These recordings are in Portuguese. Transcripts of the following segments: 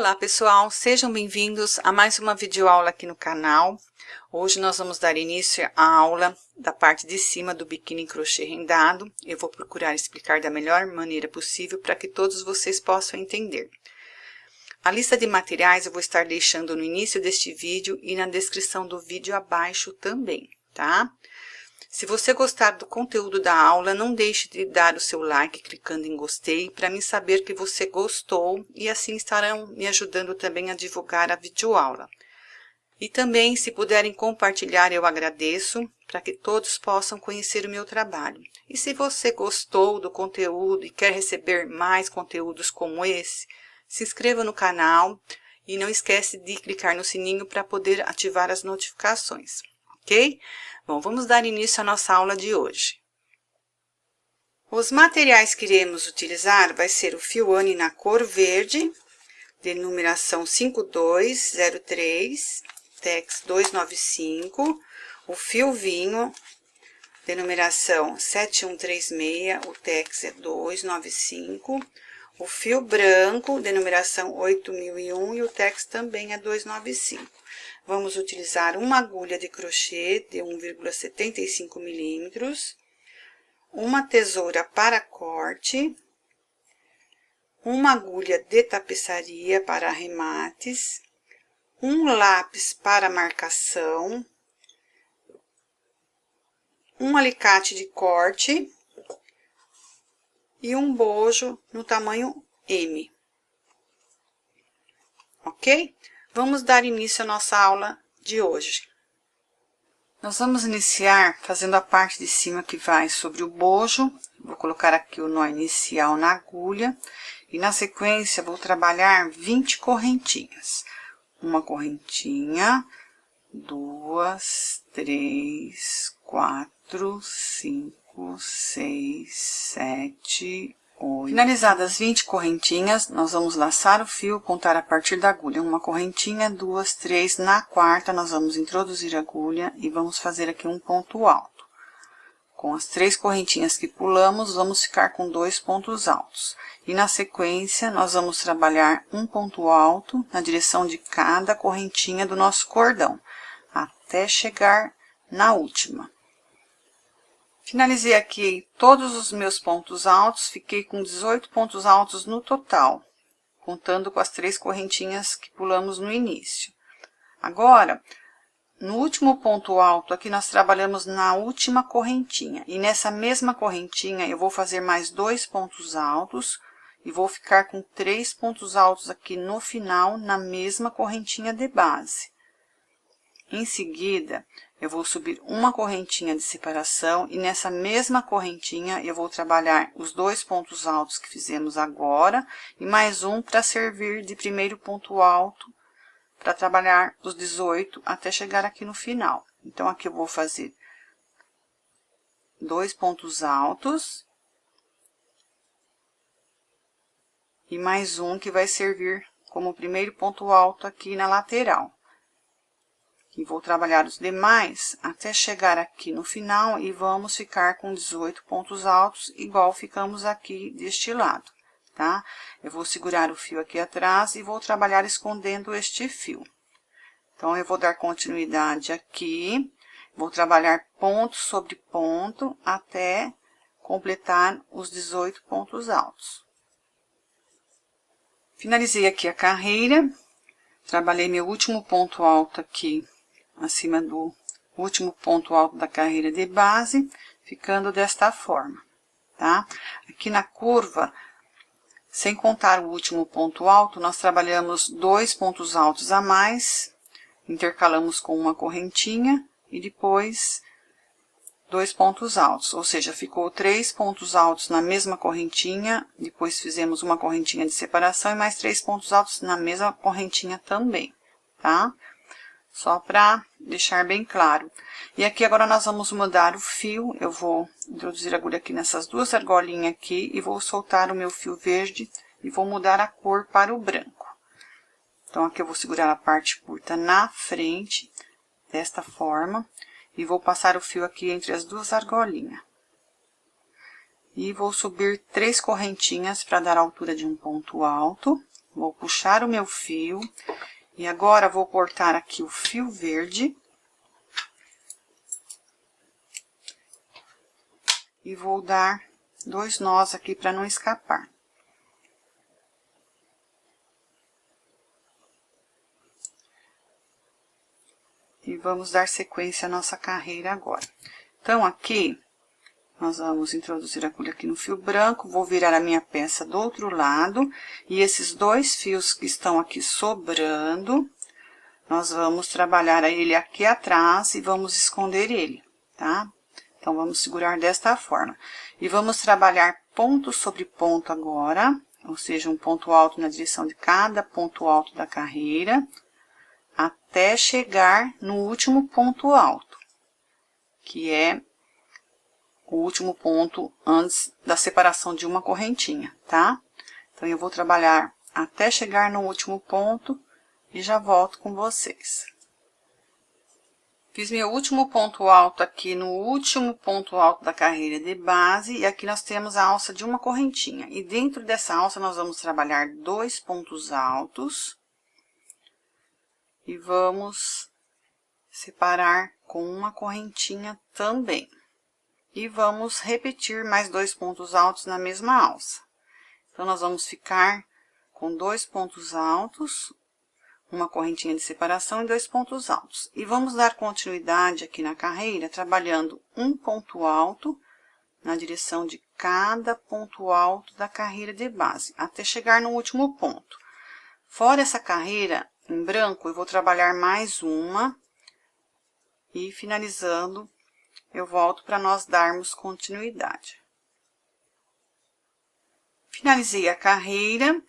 Olá pessoal, sejam bem-vindos a mais uma videoaula aqui no canal. Hoje nós vamos dar início à aula da parte de cima do biquíni em crochê rendado. Eu vou procurar explicar da melhor maneira possível para que todos vocês possam entender. A lista de materiais eu vou estar deixando no início deste vídeo e na descrição do vídeo abaixo também, tá? Se você gostar do conteúdo da aula, não deixe de dar o seu like clicando em gostei para mim saber que você gostou e assim estarão me ajudando também a divulgar a videoaula. E também, se puderem compartilhar, eu agradeço para que todos possam conhecer o meu trabalho. E se você gostou do conteúdo e quer receber mais conteúdos como esse, se inscreva no canal e não esquece de clicar no sininho para poder ativar as notificações, ok? Bom, vamos dar início à nossa aula de hoje. Os materiais que iremos utilizar vai ser o fio Anne na cor verde, de numeração 5203, Tex 295, o fio vinho, de numeração 7136, o Tex é 295, o fio branco, de numeração 8001 e o Tex também é 295. Vamos utilizar uma agulha de crochê de 1,75 milímetros, uma tesoura para corte, uma agulha de tapeçaria para arremates, um lápis para marcação, um alicate de corte e um bojo no tamanho M. Ok? Vamos dar início à nossa aula de hoje. Nós vamos iniciar fazendo a parte de cima que vai sobre o bojo. Vou colocar aqui o nó inicial na agulha. E na sequência, vou trabalhar 20 correntinhas. Uma correntinha, 2, 3, 4, 5, 6, 7, 8. Finalizadas 20 correntinhas, nós vamos laçar o fio, contar a partir da agulha. Uma correntinha, 2, 3, na quarta nós vamos introduzir a agulha e vamos fazer aqui um ponto alto. Com as 3 correntinhas que pulamos, vamos ficar com 2 pontos altos. E na sequência, nós vamos trabalhar um ponto alto na direção de cada correntinha do nosso cordão, até chegar na última. Finalizei aqui todos os meus pontos altos, fiquei com 18 pontos altos no total, contando com as 3 correntinhas que pulamos no início. Agora, no último ponto alto aqui, nós trabalhamos na última correntinha. E nessa mesma correntinha, eu vou fazer mais 2 pontos altos e vou ficar com 3 pontos altos aqui no final, na mesma correntinha de base. Em seguida, eu vou subir uma correntinha de separação e nessa mesma correntinha eu vou trabalhar os 2 pontos altos que fizemos agora e mais um para servir de primeiro ponto alto para trabalhar os 18 até chegar aqui no final. Então, aqui eu vou fazer 2 pontos altos e mais um que vai servir como primeiro ponto alto aqui na lateral. E vou trabalhar os demais até chegar aqui no final e vamos ficar com 18 pontos altos, igual ficamos aqui deste lado, tá? Eu vou segurar o fio aqui atrás e vou trabalhar escondendo este fio. Então, eu vou dar continuidade aqui, vou trabalhar ponto sobre ponto até completar os 18 pontos altos. Finalizei aqui a carreira, trabalhei meu último ponto alto aqui, acima do último ponto alto da carreira de base, ficando desta forma, tá? Aqui na curva, sem contar o último ponto alto, nós trabalhamos 2 pontos altos a mais, intercalamos com uma correntinha e depois 2 pontos altos, ou seja, ficou 3 pontos altos na mesma correntinha, depois fizemos uma correntinha de separação e mais 3 pontos altos na mesma correntinha também, tá? Só para deixar bem claro. E aqui agora nós vamos mudar o fio, eu vou introduzir a agulha aqui nessas 2 argolinhas aqui e vou soltar o meu fio verde e vou mudar a cor para o branco. Então, aqui eu vou segurar a parte curta na frente, desta forma, e vou passar o fio aqui entre as 2 argolinhas. E vou subir 3 correntinhas para dar a altura de um ponto alto, Vou puxar o meu fio. E agora, vou cortar aqui o fio verde. E vou dar 2 nós aqui para não escapar. E vamos dar sequência à nossa carreira agora. Então, aqui, nós vamos introduzir a agulha aqui no fio branco, vou virar a minha peça do outro lado, e esses 2 fios que estão aqui sobrando, nós vamos trabalhar ele aqui atrás e vamos esconder ele, tá? Então, vamos segurar desta forma. E vamos trabalhar ponto sobre ponto agora, ou seja, um ponto alto na direção de cada ponto alto da carreira, até chegar no último ponto alto, que é o último ponto antes da separação de uma correntinha, tá? Então, eu vou trabalhar até chegar no último ponto e já volto com vocês. Fiz meu último ponto alto aqui no último ponto alto da carreira de base, e aqui nós temos a alça de uma correntinha. E dentro dessa alça, nós vamos trabalhar 2 pontos altos. E vamos separar com uma correntinha também. E vamos repetir mais 2 pontos altos na mesma alça. Então, nós vamos ficar com 2 pontos altos, uma correntinha de separação e 2 pontos altos. E vamos dar continuidade aqui na carreira, trabalhando um ponto alto na direção de cada ponto alto da carreira de base, até chegar no último ponto. Fora essa carreira, em branco, eu vou trabalhar mais uma, e finalizando, eu volto para nós darmos continuidade. Finalizei a carreira,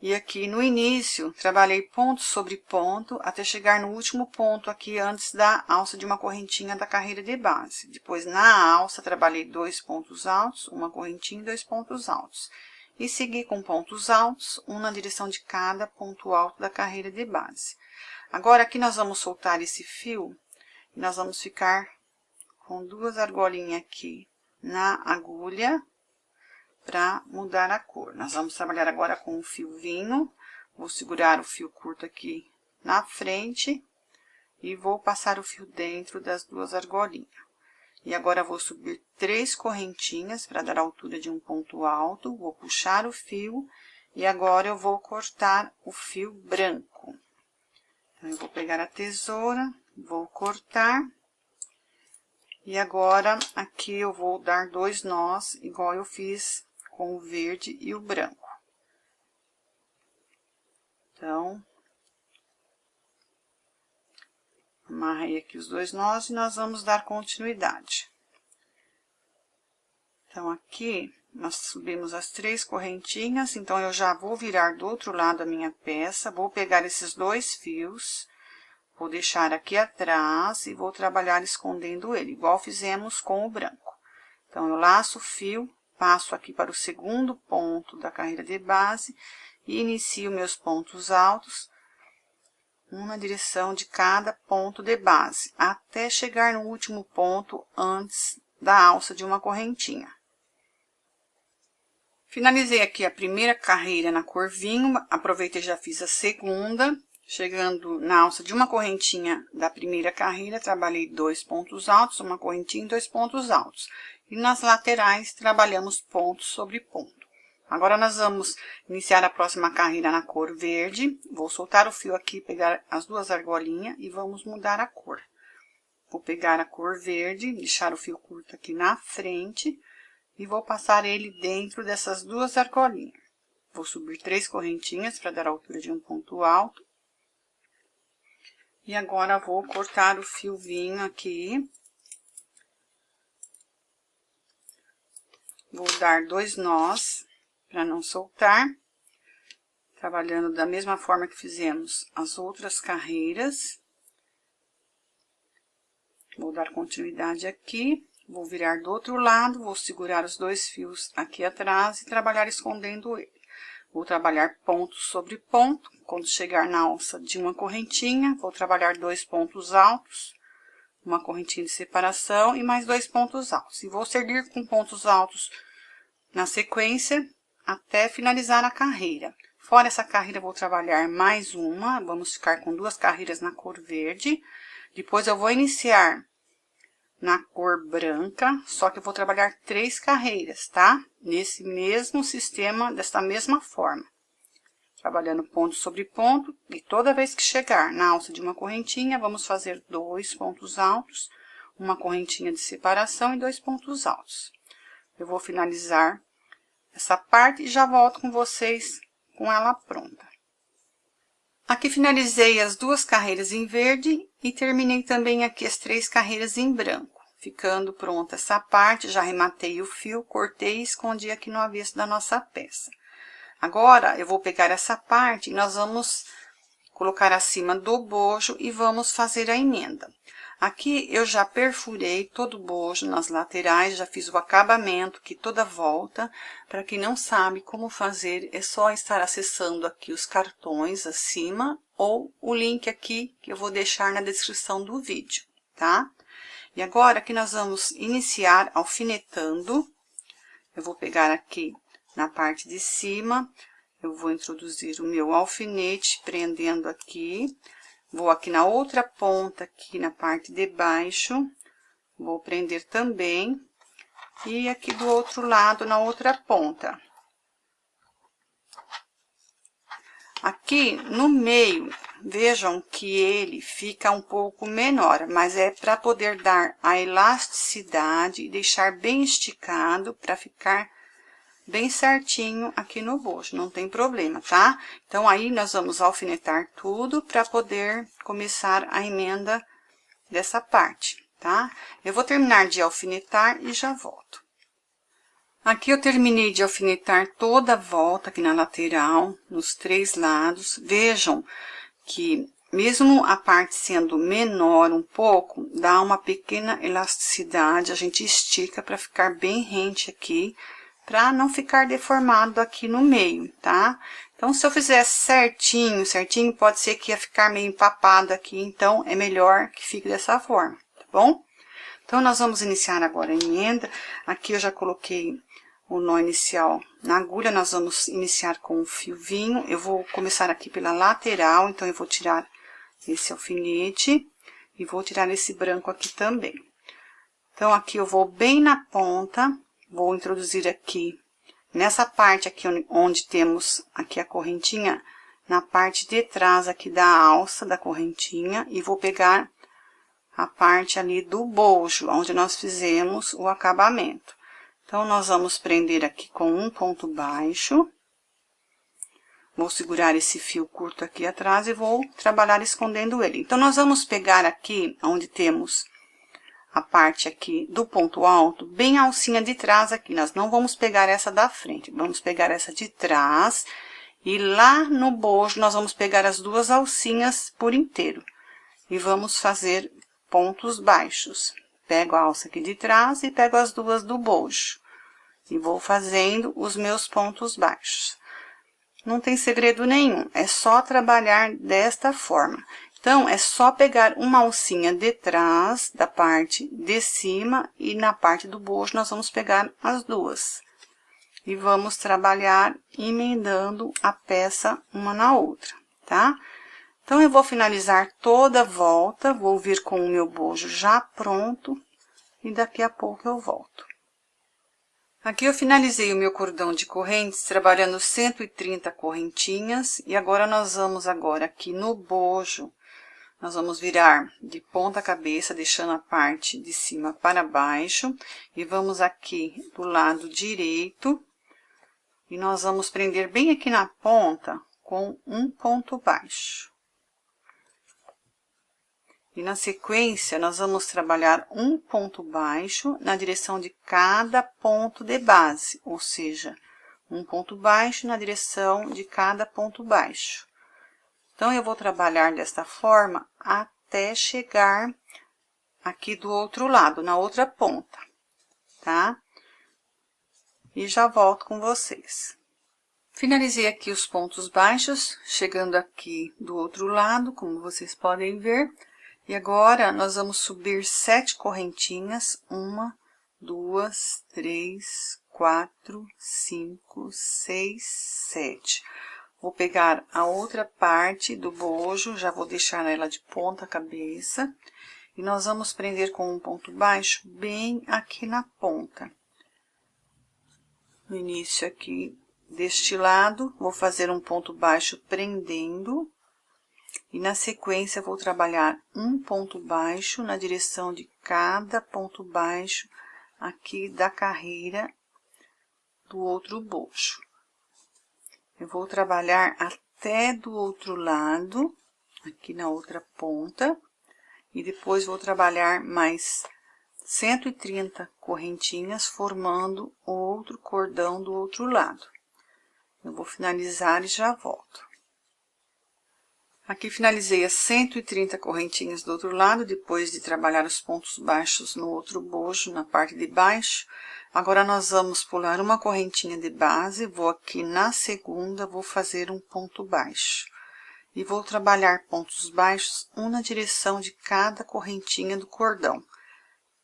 e aqui no início, trabalhei ponto sobre ponto, até chegar no último ponto aqui, antes da alça de uma correntinha da carreira de base. Depois, na alça, trabalhei 2 pontos altos, uma correntinha e 2 pontos altos. E segui com pontos altos, um na direção de cada ponto alto da carreira de base. Agora, aqui nós vamos soltar esse fio, e nós vamos ficar com 2 argolinhas aqui na agulha, para mudar a cor. Nós vamos trabalhar agora com o fio vinho, vou segurar o fio curto aqui na frente, e vou passar o fio dentro das 2 argolinhas. E agora, vou subir 3 correntinhas para dar a altura de um ponto alto, vou puxar o fio, e agora eu vou cortar o fio branco. Então, eu vou pegar a tesoura, vou cortar, e agora, aqui eu vou dar 2 nós, igual eu fiz com o verde e o branco. Então, amarrei aqui os 2 nós e nós vamos dar continuidade. Então, aqui, nós subimos as 3 correntinhas, então, eu já vou virar do outro lado a minha peça, vou pegar esses 2 fios, vou deixar aqui atrás e vou trabalhar escondendo ele, igual fizemos com o branco. Então, eu laço o fio, passo aqui para o segundo ponto da carreira de base e inicio meus pontos altos, um na direção de cada ponto de base, até chegar no último ponto antes da alça de uma correntinha. Finalizei aqui a primeira carreira na cor vinho, aproveitei e já fiz a segunda, chegando na alça de uma correntinha da primeira carreira, trabalhei 2 pontos altos, uma correntinha e 2 pontos altos. E nas laterais, trabalhamos ponto sobre ponto. Agora, nós vamos iniciar a próxima carreira na cor verde. Vou soltar o fio aqui, pegar as 2 argolinhas e vamos mudar a cor. Vou pegar a cor verde, deixar o fio curto aqui na frente e vou passar ele dentro dessas 2 argolinhas. Vou subir 3 correntinhas para dar a altura de um ponto alto. E agora, vou cortar o fio vinho aqui. Vou dar 2 nós, para não soltar, trabalhando da mesma forma que fizemos as outras carreiras. Vou dar continuidade aqui, vou virar do outro lado, vou segurar os 2 fios aqui atrás e trabalhar escondendo ele. Vou trabalhar ponto sobre ponto, quando chegar na alça de uma correntinha, vou trabalhar 2 pontos altos, uma correntinha de separação e mais 2 pontos altos. E vou seguir com pontos altos na sequência até finalizar a carreira. Fora essa carreira, eu vou trabalhar mais uma, vamos ficar com 2 carreiras na cor verde. Depois eu vou iniciar na cor branca, só que eu vou trabalhar 3 carreiras, tá? Nesse mesmo sistema, desta mesma forma. Trabalhando ponto sobre ponto, e toda vez que chegar na alça de uma correntinha, vamos fazer 2 pontos altos, uma correntinha de separação e 2 pontos altos. Eu vou finalizar essa parte e já volto com vocês com ela pronta. Aqui finalizei as 2 carreiras em verde e terminei também aqui as 3 carreiras em branco. Ficando pronta essa parte, já arrematei o fio, cortei e escondi aqui no avesso da nossa peça. Agora, eu vou pegar essa parte e nós vamos colocar acima do bojo e vamos fazer a emenda. Aqui eu já perfurei todo o bojo nas laterais, já fiz o acabamento aqui toda a volta. Para quem não sabe como fazer, é só estar acessando aqui os cartões acima ou o link aqui que eu vou deixar na descrição do vídeo, tá? E agora aqui nós vamos iniciar alfinetando. Eu vou pegar aqui na parte de cima, eu vou introduzir o meu alfinete prendendo aqui. Vou aqui na outra ponta, aqui na parte de baixo, vou prender também. E aqui do outro lado, na outra ponta. Aqui no meio, vejam que ele fica um pouco menor, mas é para poder dar a elasticidade e deixar bem esticado para ficar bem certinho aqui no bojo, não tem problema, tá? Então, aí nós vamos alfinetar tudo para poder começar a emenda dessa parte, tá? Eu vou terminar de alfinetar e já volto. Aqui eu terminei de alfinetar toda a volta aqui na lateral, nos 3 lados. Vejam que mesmo a parte sendo menor um pouco, dá uma pequena elasticidade, a gente estica para ficar bem rente aqui, para não ficar deformado aqui no meio, tá? Então, se eu fizer certinho, pode ser que ia ficar meio empapado aqui, então, é melhor que fique dessa forma, tá bom? Então, nós vamos iniciar agora a emenda. Aqui eu já coloquei o nó inicial na agulha, nós vamos iniciar com o fio vinho. Eu vou começar aqui pela lateral, então, eu vou tirar esse alfinete e vou tirar esse branco aqui também. Então, aqui eu vou bem na ponta. Vou introduzir aqui, nessa parte aqui onde temos aqui a correntinha, na parte de trás aqui da alça da correntinha, e vou pegar a parte ali do bojo, onde nós fizemos o acabamento. Então, nós vamos prender aqui com um ponto baixo. Vou segurar esse fio curto aqui atrás e vou trabalhar escondendo ele. Então, nós vamos pegar aqui, onde temos a parte aqui do ponto alto, bem a alcinha de trás aqui. Nós não vamos pegar essa da frente, vamos pegar essa de trás. E lá no bojo, nós vamos pegar as 2 alcinhas por inteiro. E vamos fazer pontos baixos. Pego a alça aqui de trás e pego as 2 do bojo. E vou fazendo os meus pontos baixos. Não tem segredo nenhum, é só trabalhar desta forma. Então, é só pegar uma alcinha de trás da parte de cima e na parte do bojo nós vamos pegar as 2. E vamos trabalhar emendando a peça uma na outra, tá? Então, eu vou finalizar toda a volta, vou vir com o meu bojo já pronto e daqui a pouco eu volto. Aqui eu finalizei o meu cordão de correntes, trabalhando 130 correntinhas, e agora nós vamos aqui no bojo, nós vamos virar de ponta cabeça, deixando a parte de cima para baixo, e vamos aqui do lado direito, e nós vamos prender bem aqui na ponta com um ponto baixo. E na sequência, nós vamos trabalhar um ponto baixo na direção de cada ponto de base, ou seja, um ponto baixo na direção de cada ponto baixo. Então, eu vou trabalhar desta forma até chegar aqui do outro lado, na outra ponta, tá? E já volto com vocês. Finalizei aqui os pontos baixos, chegando aqui do outro lado, como vocês podem ver. E agora, nós vamos subir 7 correntinhas, 1, 2, 3, 4, 5, 6, 7. Vou pegar a outra parte do bojo, já vou deixar ela de ponta cabeça. E nós vamos prender com um ponto baixo bem aqui na ponta. No início aqui deste lado, vou fazer um ponto baixo prendendo. E na sequência, vou trabalhar um ponto baixo na direção de cada ponto baixo aqui da carreira do outro bojo. Eu vou trabalhar até do outro lado, aqui na outra ponta, e depois vou trabalhar mais 130 correntinhas, formando outro cordão do outro lado. Eu vou finalizar e já volto. Aqui finalizei as 130 correntinhas do outro lado, depois de trabalhar os pontos baixos no outro bojo, na parte de baixo. Agora, nós vamos pular uma correntinha de base, vou aqui na segunda, vou fazer um ponto baixo. E vou trabalhar pontos baixos, um na direção de cada correntinha do cordão,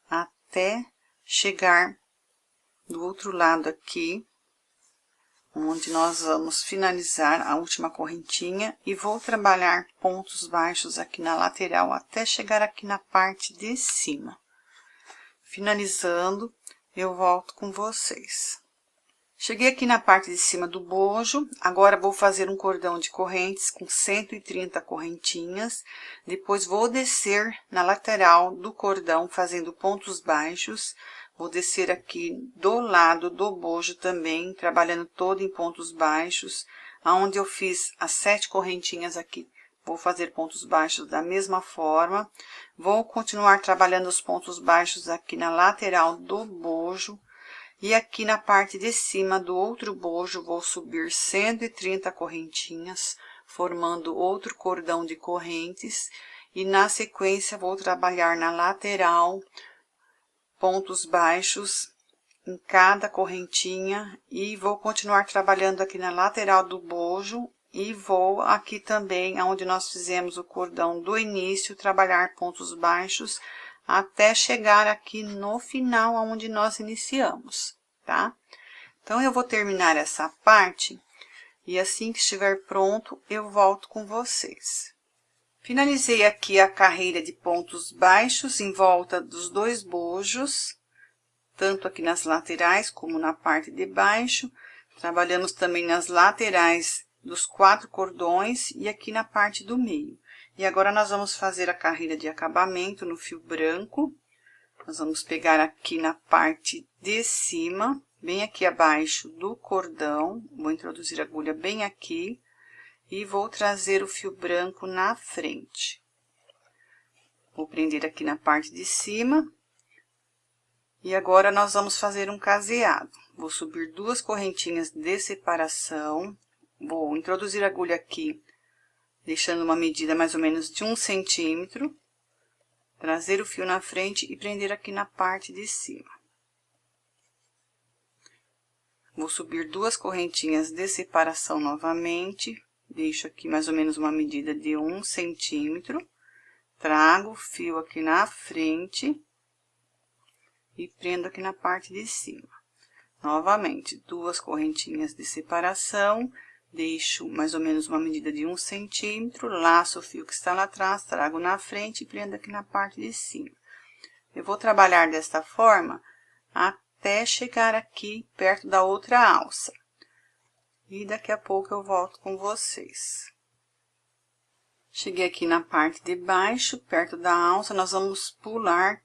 até chegar do outro lado aqui, onde nós vamos finalizar a última correntinha, e vou trabalhar pontos baixos aqui na lateral, até chegar aqui na parte de cima. Finalizando, eu volto com vocês. Cheguei aqui na parte de cima do bojo, agora vou fazer um cordão de correntes com 130 correntinhas, depois vou descer na lateral do cordão fazendo pontos baixos, vou descer aqui do lado do bojo também, trabalhando todo em pontos baixos, aonde eu fiz as 7 correntinhas aqui, vou fazer pontos baixos da mesma forma, vou continuar trabalhando os pontos baixos aqui na lateral do bojo, e aqui na parte de cima do outro bojo, vou subir 130 correntinhas, formando outro cordão de correntes. E na sequência, vou trabalhar na lateral, pontos baixos em cada correntinha. E vou continuar trabalhando aqui na lateral do bojo. E vou aqui também, onde nós fizemos o cordão do início, trabalhar pontos baixos, até chegar aqui no final, onde nós iniciamos, tá? Então, eu vou terminar essa parte, e assim que estiver pronto, eu volto com vocês. Finalizei aqui a carreira de pontos baixos em volta dos 2 bojos, tanto aqui nas laterais como na parte de baixo. Trabalhamos também nas laterais dos 4 cordões e aqui na parte do meio. E agora, nós vamos fazer a carreira de acabamento no fio branco. Nós vamos pegar aqui na parte de cima, bem aqui abaixo do cordão, vou introduzir a agulha bem aqui, e vou trazer o fio branco na frente. Vou prender aqui na parte de cima, e agora nós vamos fazer um caseado. Vou subir 2 correntinhas de separação, vou introduzir a agulha aqui, deixando uma medida mais ou menos de 1 centímetro, trazer o fio na frente e prender aqui na parte de cima. Vou subir 2 correntinhas de separação novamente, deixo aqui mais ou menos uma medida de 1 centímetro, trago o fio aqui na frente e prendo aqui na parte de cima. Novamente, 2 correntinhas de separação, deixo mais ou menos uma medida de 1 centímetro, laço o fio que está lá atrás, trago na frente e prendo aqui na parte de cima. Eu vou trabalhar desta forma até chegar aqui perto da outra alça. E daqui a pouco eu volto com vocês. Cheguei aqui na parte de baixo, perto da alça, nós vamos pular.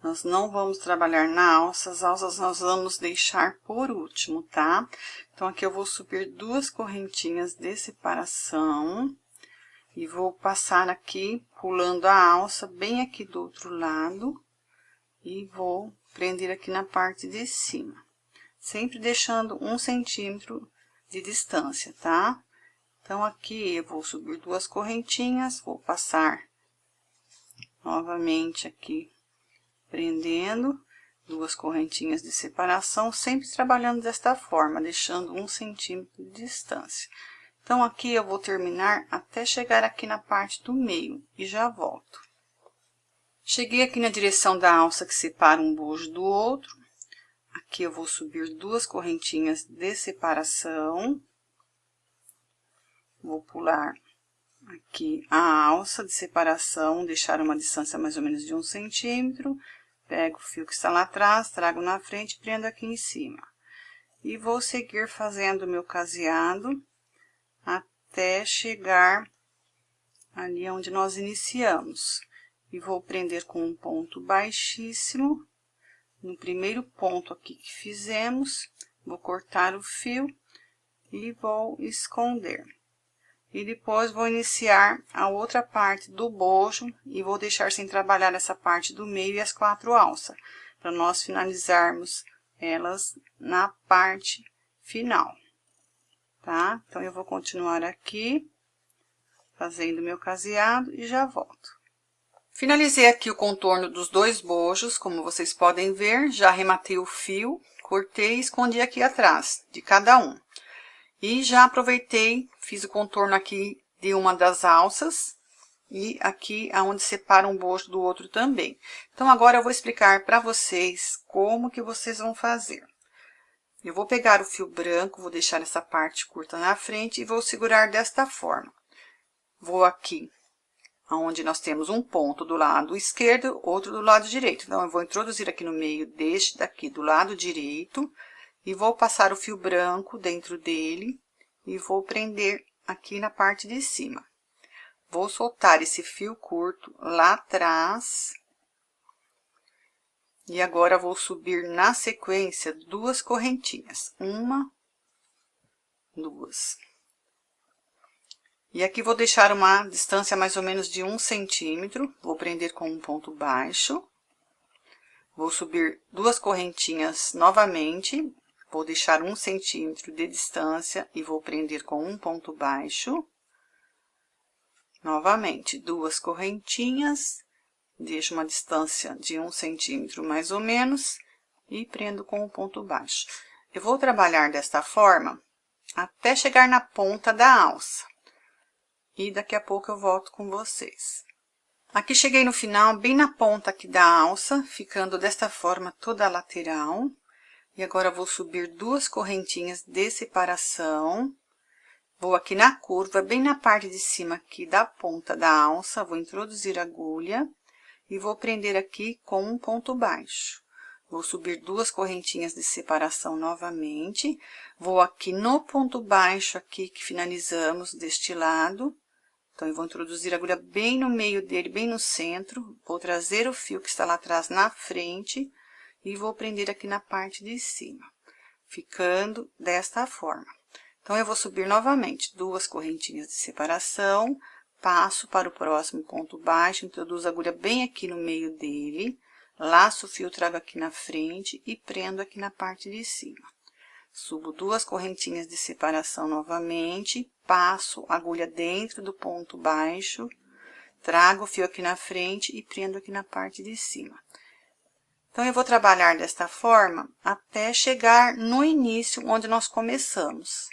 Nós não vamos trabalhar na alça, as alças nós vamos deixar por último, tá? Então, aqui eu vou subir 2 correntinhas de separação e vou passar aqui, pulando a alça, bem aqui do outro lado, e vou prender aqui na parte de cima, sempre deixando 1 centímetro de distância, tá? Então, aqui eu vou subir 2 correntinhas, vou passar novamente aqui, prendendo 2 correntinhas de separação, sempre trabalhando desta forma, deixando 1 centímetro de distância. Então, aqui eu vou terminar até chegar aqui na parte do meio e já volto. Cheguei aqui na direção da alça que separa um bojo do outro. Aqui eu vou subir 2 correntinhas de separação. Vou pular aqui a alça de separação, deixar uma distância mais ou menos de 1 centímetro. Pego o fio que está lá atrás, trago na frente e prendo aqui em cima. E vou seguir fazendo o meu caseado até chegar ali onde nós iniciamos. E vou prender com um ponto baixíssimo. No primeiro ponto aqui que fizemos, vou cortar o fio e vou esconder. E depois vou iniciar a outra parte do bojo e vou deixar sem trabalhar essa parte do meio e as 4 alças, para nós finalizarmos elas na parte final, tá? Então, eu vou continuar aqui, fazendo meu caseado e já volto. Finalizei aqui o contorno dos 2 bojos, como vocês podem ver, já arrematei o fio, cortei e escondi aqui atrás de cada um. E já aproveitei, fiz o contorno aqui de uma das alças e aqui aonde separa um bojo do outro também. Então, agora eu vou explicar para vocês como que vocês vão fazer. Eu vou pegar o fio branco, vou deixar essa parte curta na frente e vou segurar desta forma. Vou aqui, onde nós temos um ponto do lado esquerdo, outro do lado direito. Então, eu vou introduzir aqui no meio deste daqui do lado direito. E vou passar o fio branco dentro dele e vou prender aqui na parte de cima. Vou soltar esse fio curto lá atrás. E agora, vou subir na sequência 2 correntinhas. 1, 2. E aqui vou deixar uma distância mais ou menos de 1 centímetro. Vou prender com um ponto baixo. Vou subir 2 correntinhas novamente. Vou deixar 1 centímetro de distância e vou prender com um ponto baixo. Novamente, 2 correntinhas, deixo uma distância de 1 centímetro mais ou menos e prendo com um ponto baixo. Eu vou trabalhar desta forma até chegar na ponta da alça. E daqui a pouco eu volto com vocês. Aqui cheguei no final, bem na ponta aqui da alça, ficando desta forma toda a lateral. E agora, vou subir 2 correntinhas de separação. Vou aqui na curva, bem na parte de cima aqui da ponta da alça, vou introduzir a agulha e vou prender aqui com um ponto baixo. Vou subir 2 correntinhas de separação novamente. Vou aqui no ponto baixo aqui que finalizamos deste lado. Então, eu vou introduzir a agulha bem no meio dele, bem no centro. Vou trazer o fio que está lá atrás na frente. E vou prender aqui na parte de cima, ficando desta forma. Então, eu vou subir novamente 2 correntinhas de separação, passo para o próximo ponto baixo, introduzo a agulha bem aqui no meio dele, laço o fio, trago aqui na frente e prendo aqui na parte de cima. Subo 2 correntinhas de separação novamente, passo a agulha dentro do ponto baixo, trago o fio aqui na frente e prendo aqui na parte de cima. Então, eu vou trabalhar desta forma até chegar no início, onde nós começamos.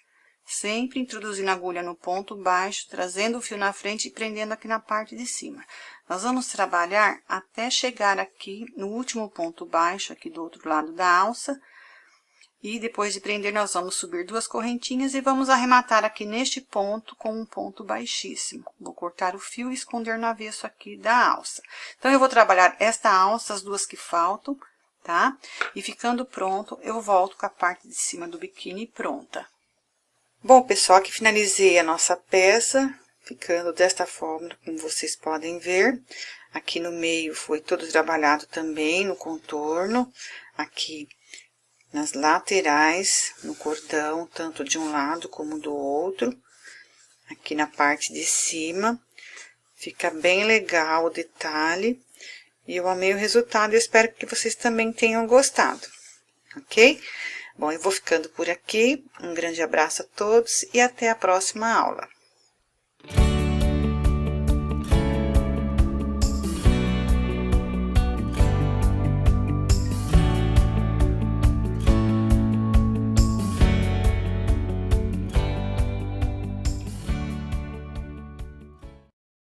Sempre introduzindo a agulha no ponto baixo, trazendo o fio na frente e prendendo aqui na parte de cima. Nós vamos trabalhar até chegar aqui no último ponto baixo, aqui do outro lado da alça. E depois de prender, nós vamos subir 2 correntinhas e vamos arrematar aqui neste ponto com um ponto baixíssimo. Vou cortar o fio e esconder no avesso aqui da alça. Então, eu vou trabalhar esta alça, as 2 que faltam, tá? E ficando pronto, eu volto com a parte de cima do biquíni pronta. Bom, pessoal, aqui finalizei a nossa peça, ficando desta forma, como vocês podem ver. Aqui no meio foi todo trabalhado também no contorno, aqui nas laterais, no cordão, tanto de um lado como do outro. Aqui na parte de cima, fica bem legal o detalhe. E eu amei o resultado, eu espero que vocês também tenham gostado, ok? Bom, eu vou ficando por aqui, um grande abraço a todos e até a próxima aula.